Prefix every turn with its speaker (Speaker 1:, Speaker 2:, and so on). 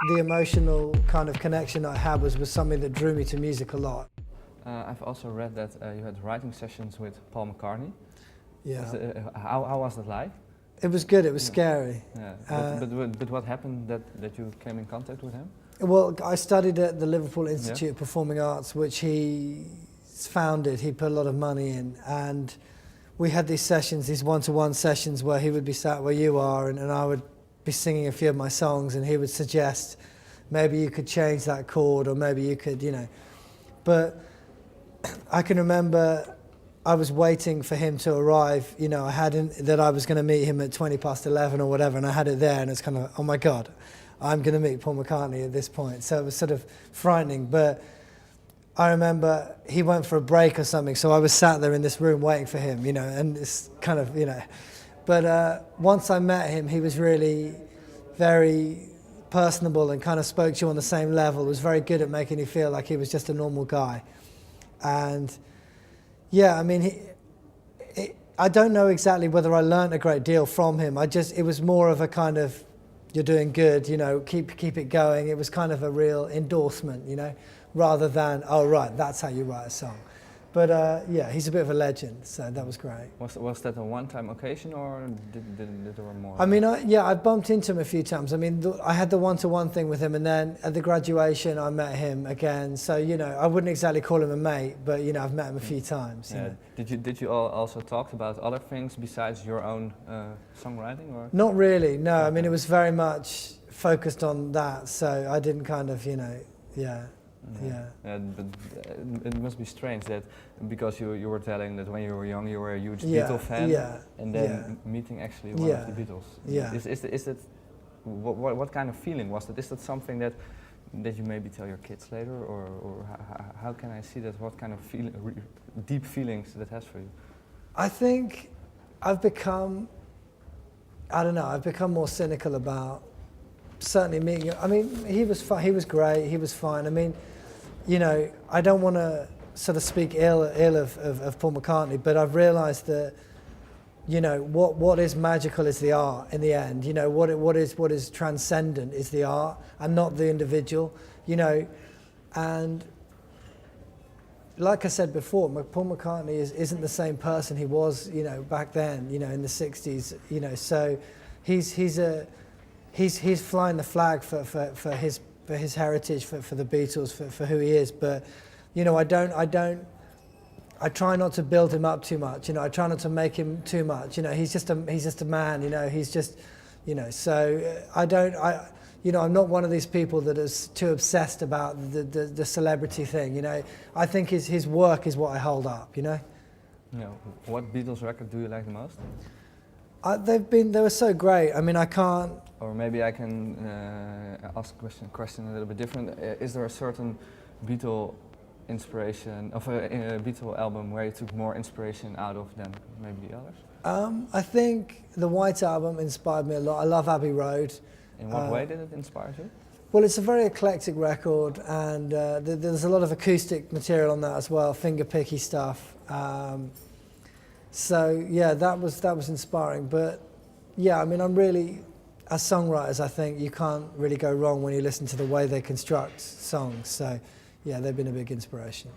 Speaker 1: the emotional kind of connection I had was something that drew me to music a lot.
Speaker 2: I've also read that you had writing sessions with Paul McCartney.
Speaker 1: Yeah.
Speaker 2: How was that like?
Speaker 1: It was good, it was scary.
Speaker 2: Yeah. But what happened that you came in contact with him?
Speaker 1: Well, I studied at the Liverpool Institute of Performing Arts, which he founded. He put a lot of money in, and we had these sessions, these one-to-one sessions where he would be sat where you are, and I would be singing a few of my songs, and he would suggest maybe you could change that chord, or maybe you could, you know. But I can remember I was waiting for him to arrive, you know, that I was going to meet him at 11:20 or whatever, and I had it there, and it's kind of, oh my God, I'm going to meet Paul McCartney at this point. So it was sort of frightening, but I remember he went for a break or something, so I was sat there in this room waiting for him, you know, and it's kind of, you know. But once I met him, he was really very personable and kind of spoke to you on the same level, was very good at making you feel like he was just a normal guy. And yeah, I mean, I don't know exactly whether I learned a great deal from him. It was more of a kind of, you're doing good, you know, keep it going. It was kind of a real endorsement, you know, rather than, oh right, that's how you write a song. But yeah, he's a bit of a legend, so that was great.
Speaker 2: Was that a one-time occasion, or did there were more?
Speaker 1: I mean, I bumped into him a few times. I mean, I had the one-to-one thing with him, and then at the graduation I met him again. So, you know, I wouldn't exactly call him a mate, but, you know, I've met him a few times.
Speaker 2: Yeah. You know. Did you all also talk about other things besides your own songwriting? Or?
Speaker 1: Not really, no. I mean, it was very much focused on that, so I didn't kind of, you know, yeah.
Speaker 2: But it must be strange that because you were telling that when you were young you were a huge Beatles fan, and then meeting actually one of the Beatles.
Speaker 1: Yeah.
Speaker 2: Is that what kind of feeling was that? Is that something that you maybe tell your kids later, or how can I see that? What kind of deep feelings that has for you?
Speaker 1: I think I've become more cynical about certainly meeting. I mean, he was great. He was fine. I mean, you know, I don't want to sort of speak ill of Paul McCartney, but I've realised that, you know, what is magical is the art in the end. You know, what is transcendent is the art and not the individual. You know, and like I said before, Paul McCartney isn't the same person he was, you know, back then. You know, in the '60s. You know, so he's flying the flag for his heritage, for the Beatles, for who he is. But, you know, I try not to build him up too much. You know, I try not to make him too much. You know, he's just a man. You know, he's just, you know. So you know, I'm not one of these people that is too obsessed about the celebrity thing. You know, I think his work is what I hold up. You know.
Speaker 2: You know, what Beatles record do you like the most?
Speaker 1: They were so great. I mean, I can't.
Speaker 2: Or maybe I can ask a question a little bit different. Is there a certain Beatle inspiration of a Beatle album where you took more inspiration out of than maybe the others?
Speaker 1: I think the White Album inspired me a lot. I love Abbey Road.
Speaker 2: In what way did it inspire you?
Speaker 1: Well, it's a very eclectic record, and there's a lot of acoustic material on that as well, finger-picky stuff. So yeah, that was inspiring. But yeah, I mean, as songwriters, I think you can't really go wrong when you listen to the way they construct songs. So yeah, they've been a big inspiration.